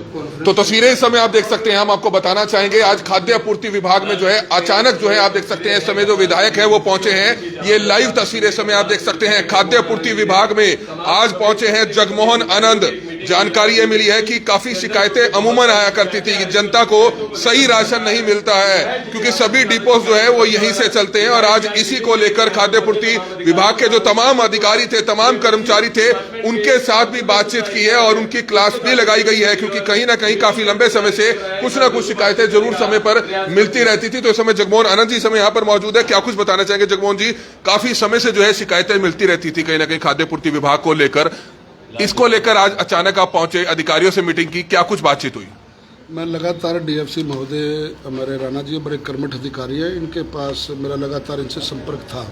तो तस्वीरें इस समय आप देख सकते हैं, हम आपको बताना चाहेंगे आज खाद्य आपूर्ति विभाग में जो है अचानक जो है आप देख सकते हैं इस समय जो विधायक है वो पहुंचे हैं। ये लाइव तस्वीरें इस समय आप देख सकते हैं खाद्य आपूर्ति विभाग में आज पहुंचे हैं जगमोहन आनंद। जानकारी ये मिली है कि काफी शिकायतें अमूमन आया करती थी कि जनता को सही राशन नहीं मिलता है क्योंकि सभी डिपोज जो है वो यहीं से चलते हैं और आज इसी को लेकर खाद्य आपूर्ति विभाग के जो तमाम अधिकारी थे, तमाम कर्मचारी थे, उनके साथ भी बातचीत की है और उनकी क्लास भी लगाई गई है क्योंकि कहीं ना कहीं काफी लंबे समय से कुछ ना कुछ शिकायतें जरूर समय पर मिलती रहती थी। तो इस समय जगमोहन आनंद जी समय यहाँ पर मौजूद है, क्या कुछ बताना चाहेंगे जगमोहन जी? काफी समय से जो है शिकायतें मिलती रहती थी कहीं ना कहीं खाद्य आपूर्ति विभाग को लेकर, इसको लेकर आज अचानक आप पहुंचे, अधिकारियों से मीटिंग की, क्या कुछ बातचीत हुई? मैं लगातार डीएफसी महोदय हमारे राणा जी बड़े कर्मठ अधिकारी हैं, इनके पास मेरा लगातार इनसे संपर्क था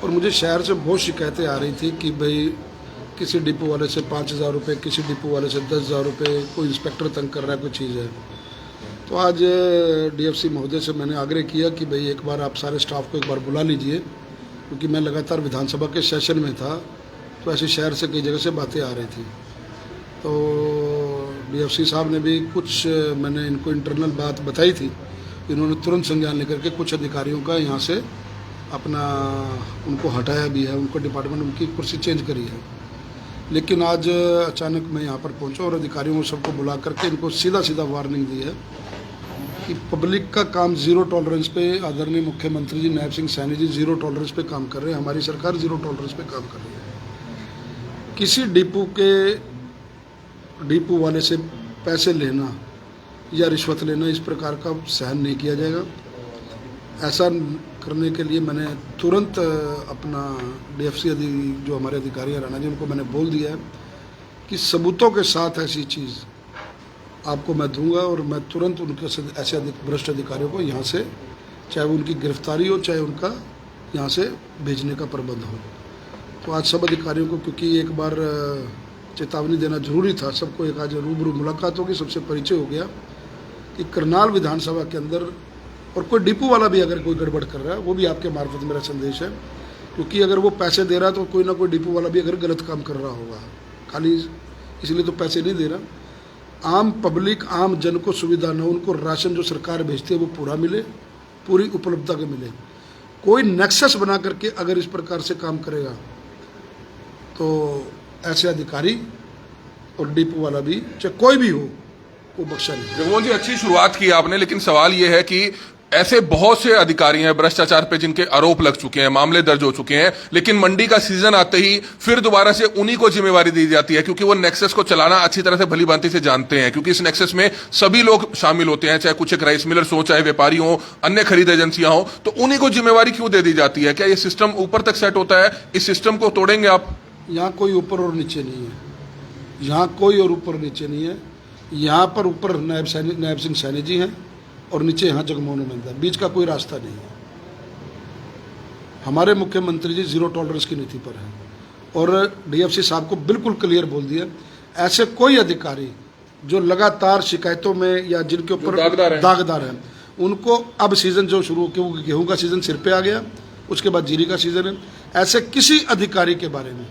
और मुझे शहर से बहुत शिकायतें आ रही थी कि भाई किसी डिपो वाले से 5,000 रुपये, किसी डिपो वाले से 10,000 रुपये, कोई इंस्पेक्टर तंग कर रहा है, कोई चीज़ है। तो आज डीएफसी महोदय से मैंने आग्रह किया कि भाई एक बार आप सारे स्टाफ को एक बार बुला लीजिए क्योंकि मैं लगातार विधानसभा के सेशन में था तो ऐसे शहर से कई जगह से बातें आ रही थी। तो डीएफसी साहब ने भी कुछ, मैंने इनको इंटरनल बात बताई थी, इन्होंने तुरंत संज्ञान लेकर के कुछ अधिकारियों का यहाँ से अपना उनको हटाया भी है, उनको डिपार्टमेंट उनकी कुर्सी चेंज करी है। लेकिन आज अचानक मैं यहाँ पर पहुँचा और अधिकारियों को सबको बुला करके इनको सीधा सीधा वार्निंग दी है कि पब्लिक का काम जीरो टॉलरेंस पे, आदरणीय मुख्यमंत्री जी नायब सिंह सैनी जी जीरो टॉलरेंस पे काम कर रहे हैं, हमारी सरकार जीरो टॉलरेंस पे काम कर रही है। किसी डिपो वाले से पैसे लेना या रिश्वत लेना इस प्रकार का सहन नहीं किया जाएगा। ऐसा करने के लिए मैंने तुरंत अपना डीएफसी जो हमारे अधिकारी हैं राणा जी, उनको मैंने बोल दिया है कि सबूतों के साथ ऐसी चीज़ आपको मैं दूंगा और मैं तुरंत उनके ऐसे भ्रष्ट अधिकारियों को यहाँ से, चाहे वो उनकी गिरफ्तारी हो चाहे उनका यहाँ से भेजने का प्रबंध हो। तो आज सब अधिकारियों को, क्योंकि एक बार चेतावनी देना जरूरी था, सबको एक आज रूबरू मुलाकात होगी, सबसे परिचय हो गया कि करनाल विधानसभा के अंदर और कोई डिपो वाला भी अगर कोई गड़बड़ कर रहा है, वो भी आपके मार्फत मेरा संदेश है, क्योंकि अगर वो पैसे दे रहा है तो कोई ना कोई डिपो वाला भी अगर गलत काम कर रहा होगा, खाली इसलिए तो पैसे नहीं दे रहा। आम पब्लिक, आम जन को सुविधा न हो, उनको राशन जो सरकार भेजती है वो पूरा मिले, पूरी उपलब्धता के मिले। कोई नेक्सस बना करके अगर इस प्रकार से काम करेगा तो ऐसे अधिकारी और डिपो वाला भी, चाहे कोई भी हो, वो बख्शा नहीं। जगमोहन जी, अच्छी शुरुआत की आपने, लेकिन सवाल ये है कि ऐसे बहुत से अधिकारी हैं भ्रष्टाचार पे जिनके आरोप लग चुके हैं, मामले दर्ज हो चुके हैं, लेकिन मंडी का सीजन आते ही फिर दोबारा से उन्हीं को जिम्मेवारी दी जाती है क्योंकि वो नेक्सस को चलाना अच्छी तरह से भली भांति से जानते हैं, क्योंकि इस नेक्सस में सभी लोग शामिल होते हैं, चाहे कुछ एक राइस मिलर्स हो, चाहे व्यापारी हो, अन्य खरीद एजेंसियां हो, तो उन्हीं को जिम्मेवारी क्यों दे दी जाती है? क्या ये सिस्टम ऊपर तक सेट होता है? इस सिस्टम को तोड़ेंगे आप? यहाँ कोई ऊपर और नीचे नहीं है, यहाँ कोई और ऊपर नीचे नहीं है। यहाँ पर ऊपर नायब सिंह सैनी जी हैं और नीचे यहाँ जगमोहन आनंद है, बीच का कोई रास्ता नहीं है। हमारे मुख्यमंत्री जी जीरो टॉलरेंस की नीति पर हैं और डीएफसी साहब को बिल्कुल क्लियर बोल दिया, ऐसे कोई अधिकारी जो लगातार शिकायतों में या जिनके ऊपर दागदार हैं, उनको अब सीजन जो शुरू, क्योंकि गेहूँ का सीजन सिर पे आ गया, उसके बाद जीरी का सीजन है, ऐसे किसी अधिकारी के बारे में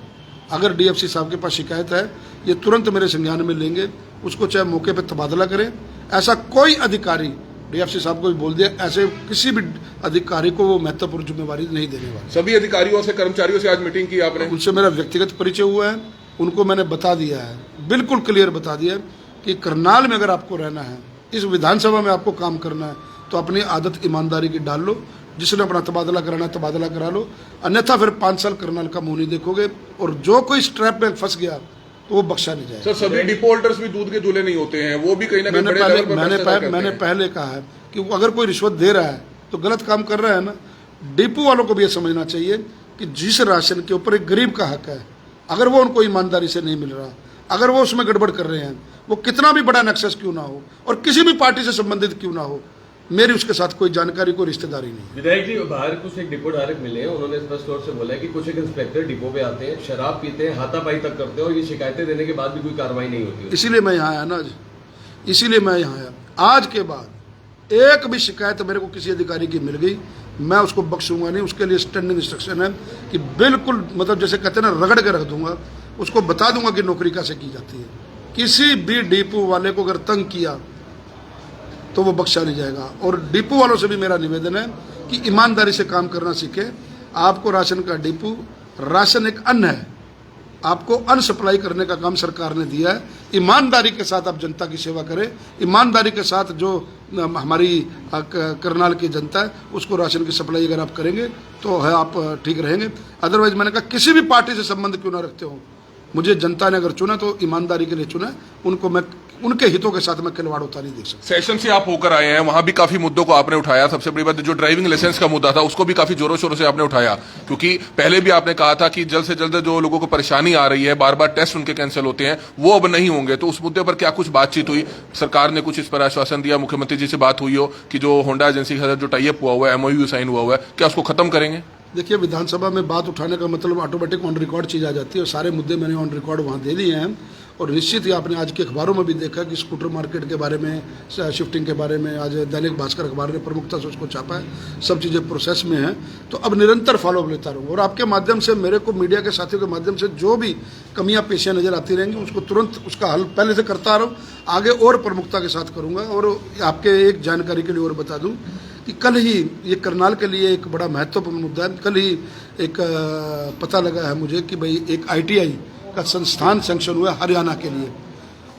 अगर डीएफसी साहब के पास शिकायत है, ये तुरंत मेरे संज्ञान में लेंगे, उसको चाहे मौके पे तबादला करें। ऐसा कोई अधिकारी, डीएफसी साहब को भी बोल दिया, ऐसे किसी भी अधिकारी को वो महत्वपूर्ण जिम्मेवारी नहीं देने वाले। सभी अधिकारियों से, कर्मचारियों से आज मीटिंग की आपने? उनसे मेरा व्यक्तिगत परिचय हुआ है, उनको मैंने बता दिया है, बिल्कुल क्लियर बता दिया है कि करनाल में अगर आपको रहना है, इस विधानसभा में आपको काम करना है, तो अपनी आदत ईमानदारी की डाल लो, जिसने अपना तबादला कराना है तबादला करा लो, अन्यथा फिर 5 साल करनाल का मुंह नहीं देखोगे और जो कोई स्ट्रैप में फंस गया तो वो बख्शा नहीं जाएगा। सर, सभी डिपो होल्डर्स भी दूध के दूल्हे नहीं होते हैं, वो भी कहीं ना कहीं मैंने पहले कहा है कि अगर कोई रिश्वत दे रहा है तो गलत काम कर रहा है ना। डिपो वालों को भी ये समझना चाहिए कि जिस राशन के ऊपर एक गरीब का हक है, अगर वो उनको ईमानदारी से नहीं मिल रहा, अगर वो उसमें गड़बड़ कर रहे हैं, वो कितना भी बड़ा नेक्सस क्यों ना हो और किसी भी पार्टी से संबंधित क्यों ना हो, मेरी उसके साथ कोई जानकारी, कोई रिश्तेदारी नहीं। विधायक जी, बाहर कुछ एक डिपो डायरेक्ट मिले हैं, उन्होंने स्पष्ट तौर से बोला है कि कुछ एक इंस्पेक्टर डिपो पे आते हैं, शराब पीते हैं, हाथापाई तक करते हैं और ये शिकायतें देने के बाद भी कोई कार्रवाई नहीं होती। इसीलिए मैं यहाँ आया ना, इसीलिए मैं यहाँ आया। आज के बाद एक भी शिकायत मेरे को किसी अधिकारी की मिल गई, मैं उसको बख्शूंगा नहीं। उसके लिए स्टैंडिंग इंस्ट्रक्शन है कि बिल्कुल, मतलब जैसे कहते हैं ना, रगड़ के रख दूंगा, उसको बता दूंगा कि नौकरी कैसे की जाती है। किसी भी डिपो वाले को अगर तंग किया तो वो बख्शा नहीं जाएगा। और डिपो वालों से भी मेरा निवेदन है कि ईमानदारी से काम करना सीखे। आपको राशन का डिपो, राशन एक अन्न है, आपको अन्न सप्लाई करने का काम सरकार ने दिया है। ईमानदारी के साथ आप जनता की सेवा करें, ईमानदारी के साथ जो हमारी करनाल की जनता है उसको राशन की सप्लाई अगर आप करेंगे तो है आप ठीक रहेंगे। अदरवाइज मैंने कहा किसी भी पार्टी से संबंध क्यों ना रखते हो, मुझे जनता ने अगर चुना तो ईमानदारी के लिए चुना, उनको मैं उनके हितों के साथ मैं खिलवाड़ होता नहीं देख सकता। सेशन से आप होकर आए हैं, वहां भी काफी मुद्दों को आपने उठाया। सबसे बड़ी बात जो ड्राइविंग लाइसेंस का मुद्दा था उसको भी काफी जोरों शोरों से आपने उठाया, क्योंकि पहले भी आपने कहा था कि जल्द से जल्द जो लोगों को परेशानी आ रही है, बार बार टेस्ट उनके कैंसिल होते हैं, वो अब नहीं होंगे। तो उस मुद्दे पर क्या कुछ बातचीत हुई? सरकार ने कुछ इस पर आश्वासन दिया, मुख्यमंत्री जी से बात हुई हो कि जो होंडा एजेंसी के साथ जो टाइअप हुआ है, MOU साइन हुआ है, क्या उसको खत्म करेंगे? देखिए, विधानसभा में बात उठाने का मतलब ऑटोमेटिक ऑन रिकॉर्ड चीज़ आ जाती है और सारे मुद्दे मैंने ऑन रिकॉर्ड वहाँ दे दिए हैं। और निश्चित ही आपने आज के अखबारों में भी देखा कि स्कूटर मार्केट के बारे में, शिफ्टिंग के बारे में आज दैनिक भास्कर अखबार ने प्रमुखता से उसको छापा है। सब चीज़ें प्रोसेस में हैं, तो अब निरंतर फॉलोअप लेता रहूँगा। और आपके माध्यम से, मेरे को मीडिया के साथियों के माध्यम से जो भी कमियां पेशियां नज़र आती रहेंगी उसको तुरंत उसका हल पहले से करता रहा हूँ, आगे और प्रमुखता के साथ करूँगा। और आपके एक जानकारी के लिए और बता दूँ कि कल ही ये करनाल के लिए एक बड़ा महत्वपूर्ण मुद्दा है। कल ही एक पता लगा है मुझे कि भाई एक ITI का संस्थान सैंक्शन हुआ है हरियाणा के लिए।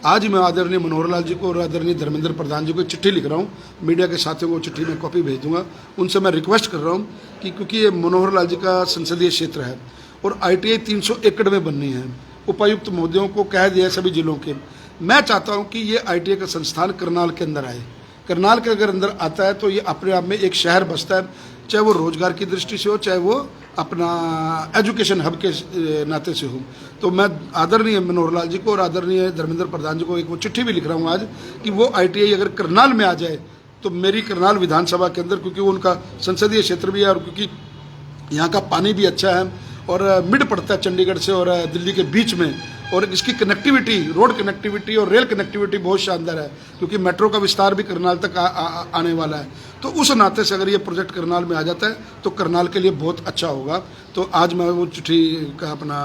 आज मैं आदरणीय मनोहर लाल जी को और आदरणीय धर्मेंद्र प्रधान जी को चिट्ठी लिख रहा हूँ, मीडिया के साथियों को चिट्ठी में कॉपी भेज दूंगा। उनसे मैं रिक्वेस्ट कर रहा हूँ कि क्योंकि ये मनोहर लाल जी का संसदीय क्षेत्र है और ITI 300 एकड़ में बननी है, उपायुक्त महोदयों को कह दिया है सभी जिलों के। मैं चाहता हूँ कि ये ITI का संस्थान करनाल के अंदर आए। करनाल के अगर अंदर आता है तो ये अपने आप में एक शहर बसता है, चाहे वो रोजगार की दृष्टि से हो, चाहे वो अपना एजुकेशन हब के नाते से हो। तो मैं आदरणीय मनोहर लाल जी को और आदरणीय धर्मेंद्र प्रधान जी को एक वो चिट्ठी भी लिख रहा हूँ आज कि वो ITI अगर करनाल में आ जाए तो मेरी करनाल विधानसभा के अंदर, क्योंकि वो उनका संसदीय क्षेत्र भी है और क्योंकि यहाँ का पानी भी अच्छा है और मिड पड़ता है चंडीगढ़ से और दिल्ली के बीच में, और इसकी कनेक्टिविटी, रोड कनेक्टिविटी और रेल कनेक्टिविटी बहुत शानदार है, क्योंकि मेट्रो का विस्तार भी करनाल तक आने वाला है। तो उस नाते से अगर ये प्रोजेक्ट करनाल में आ जाता है तो करनाल के लिए बहुत अच्छा होगा। तो आज मैं वो चिट्ठी का अपना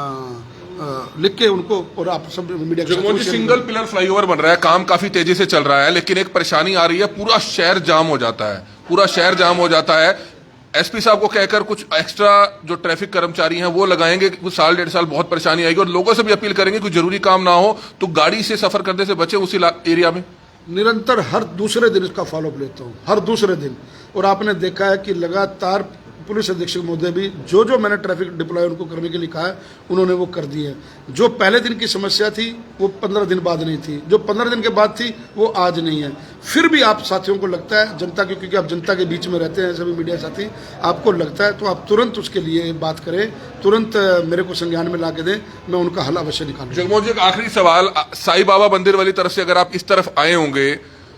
लिख के उनको और आप सब मीडिया जगमोहन जी, सिंगल पिलर फ्लाईओवर बन रहा है, काम काफी तेजी से चल रहा है, लेकिन एक परेशानी आ रही है, पूरा शहर जाम हो जाता है, पूरा शहर जाम हो जाता है। SP साहब को कहकर कुछ एक्स्ट्रा जो ट्रैफिक कर्मचारी हैं वो लगाएंगे, कुछ साल 1.5 साल बहुत परेशानी आएगी। और लोगों से भी अपील करेंगे कुछ जरूरी काम ना हो तो गाड़ी से सफर करने से बचे उसी एरिया में। निरंतर हर दूसरे दिन इसका फॉलोअप लेता हूँ, हर दूसरे दिन। और आपने देखा है कि लगातार पुलिस अधीक्षक महोदय भी जो मैंने ट्रैफिक डिप्लॉय उनको करने के लिए कहा है उन्होंने वो कर दिए हैं। जो पहले दिन की समस्या थी वो 15 दिन बाद नहीं थी, जो 15 दिन के बाद थी वो आज नहीं है। फिर भी आप साथियों को लगता है, जनता की, क्योंकि आप जनता के बीच में रहते हैं सभी मीडिया साथी, आपको लगता है तो आप तुरंत उसके लिए बात करें, तुरंत मेरे को संज्ञान में ला के दें, मैं उनका हल अवश्य निकालूंगा। जगमोहन जी, एक आखिरी सवाल, साईं बाबा मंदिर वाली तरफ से अगर आप इस तरफ आए होंगे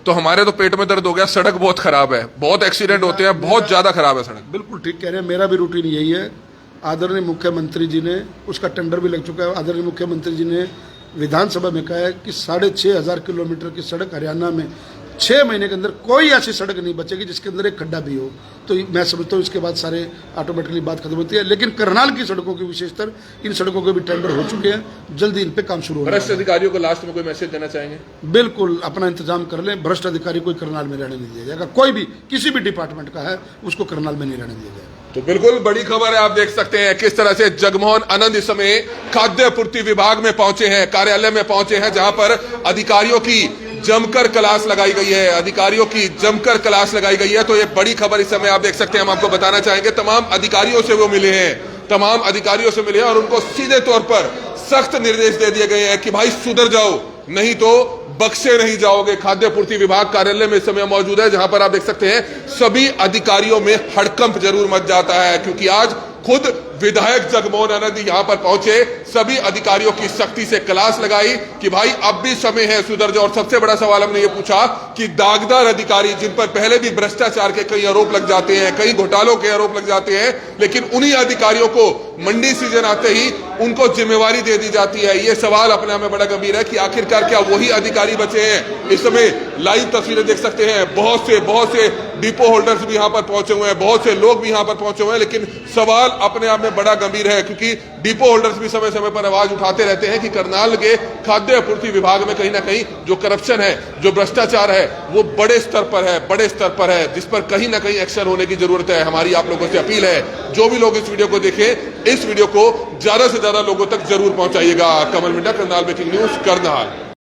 तो हमारे तो पेट में दर्द हो गया, सड़क बहुत खराब है, बहुत एक्सीडेंट होते हैं, बहुत ज्यादा खराब है सड़क। बिल्कुल ठीक कह रहे हैं, मेरा भी रूटीन यही है। आदरणीय मुख्यमंत्री जी ने, उसका टेंडर भी लग चुका है, आदरणीय मुख्यमंत्री जी ने विधानसभा में कहा है कि 6,500 किलोमीटर की सड़क हरियाणा में 6 महीने के अंदर कोई ऐसी सड़क नहीं बचेगी जिसके अंदर एक खड्डा भी हो। तो मैं समझता हूँ इसके बाद सारे ऑटोमेटिकली बात खत्म होती है। लेकिन करनाल की सड़कों की विशेषतर, इन सड़कों के भी टेंडर हो चुके हैं, जल्दी इन पे काम शुरू होगा। भ्रष्ट अधिकारियों को लास्ट में कोई मैसेज देना चाहेंगे? बिल्कुल, अपना इंतजाम कर लें, भ्रष्ट अधिकारी कोई करनाल में रहने नहीं दिया जाएगा। कोई भी किसी भी डिपार्टमेंट का है उसको करनाल में नहीं रहने दिया जाएगा। तो बिल्कुल बड़ी खबर है, आप देख सकते हैं किस तरह से जगमोहन आनंद इस समय खाद्य आपूर्ति विभाग में पहुंचे हैं, कार्यालय में पहुंचे हैं, जहां पर अधिकारियों की जमकर क्लास लगाई गई है, अधिकारियों की जमकर क्लास लगाई गई है। तो ये बड़ी खबर इस समय आप देख सकते हैं, हम आपको बताना चाहेंगे। तमाम अधिकारियों से वो मिले हैं, तमाम अधिकारियों से मिले हैं और उनको सीधे तौर पर सख्त निर्देश दे दिए गए हैं कि भाई सुधर जाओ, नहीं तो बख्शे नहीं जाओगे। खाद्य आपूर्ति विभाग कार्यालय में इस समय मौजूद है, जहां पर आप देख सकते हैं सभी अधिकारियों में हड़कंप जरूर मच जाता है, क्योंकि आज खुद विधायक जगमोहन आनंद यहां पर पहुंचे, सभी अधिकारियों की सख्ती से क्लास लगाई कि भाई अब भी समय है, सुधर जाओ। और सबसे बड़ा सवाल हमने ये पूछा कि दागदार अधिकारी जिन पर पहले भी भ्रष्टाचार के कई आरोप लग जाते हैं, कई घोटालों के आरोप लग जाते हैं, लेकिन उन्हीं अधिकारियों को मंडी सीजन आते ही उनको जिम्मेवारी दे दी जाती है। ये सवाल अपने आप में बड़ा गंभीर है कि आखिरकार क्या वही अधिकारी बचे हैं? इस समय लाइव तस्वीरें देख सकते हैं, बहुत से डिपो होल्डर्स भी यहां पर पहुंचे हुए हैं, बहुत से लोग भी यहां पर पहुंचे हुए हैं, लेकिन सवाल अपने आप में में बड़ा गंभीर है, क्योंकि डिपो होल्डर्स भी समय समय पर आवाज उठाते रहते हैं कि करनाल के खाद्य आपूर्ति विभाग में कहीं ना कहीं जो करप्शन है, जो भ्रष्टाचार है, वो बड़े स्तर पर है, जिस पर कहीं ना कहीं एक्शन होने की जरूरत है। हमारी आप लोगों से अपील है, जो भी लोग इस वीडियो को देखें, इस वीडियो को ज्यादा से ज्यादा लोगों तक जरूर पहुंचाइएगा। कमल मिंडा, करनाल ब्रेकिंग न्यूज, करनाल।